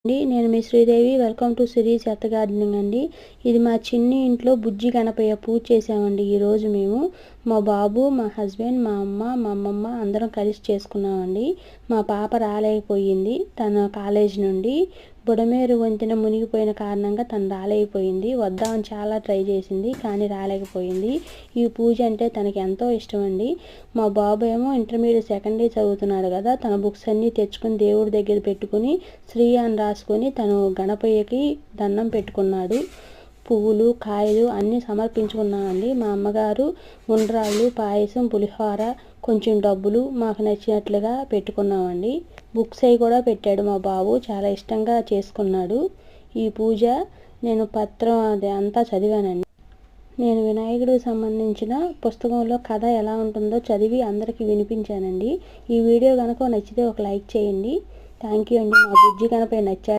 నేను మీ Sridevi. Welcome to series ఎత్త gardening అండి. ఇది మా చిన్ని ఇంట్లో బుజ్జి గణపయ్య పూజ చేసామండి. ఈరోజు మేము మా బాబు, మా హస్బెండ్, మా అమ్మ, మా అమ్మమ్మ అందరం కలిసి చేసుకున్నామండి. మా పాప రాలేకపోయింది. తన కాలేజ్ నుండి బుడమేరు వంతెన మునిగిపోయిన కారణంగా తను రాలేకపోయింది. వద్దామని చాలా ట్రై చేసింది కానీ రాలేకపోయింది. ఈ పూజ అంటే తనకి ఎంతో ఇష్టం అండి. మా బాబు ఏమో ఇంటర్మీడియట్ సెకండ్ ఇయర్ చదువుతున్నాడు కదా, తన బుక్స్ అన్నీ తెచ్చుకొని దేవుడి దగ్గర పెట్టుకుని శ్రీ అని రాసుకొని తను గణపయ్యకి దండం పెట్టుకున్నాడు. పువ్వులు, కాయలు అన్నీ సమర్పించుకున్నామండి. మా అమ్మగారు ఉండ్రాళ్ళు, పాయసం, పులిహోర, కొంచెం డబ్బులు మాకు నచ్చినట్లుగా పెట్టుకున్నామండి. బుక్స్ అవి కూడా పెట్టాడు మా బాబు. చాలా ఇష్టంగా చేసుకున్నాడు ఈ పూజ. నేను పత్రం అది అంతా చదివానండి. నేను వినాయకుడికి సంబంధించిన పుస్తకంలో కథ ఎలా ఉంటుందో చదివి అందరికీ వినిపించానండి. ఈ వీడియో కనుక నచ్చితే ఒక లైక్ చేయండి. థ్యాంక్ యూ అండి. మా బుజ్జి గణపయ్య నచ్చాడు.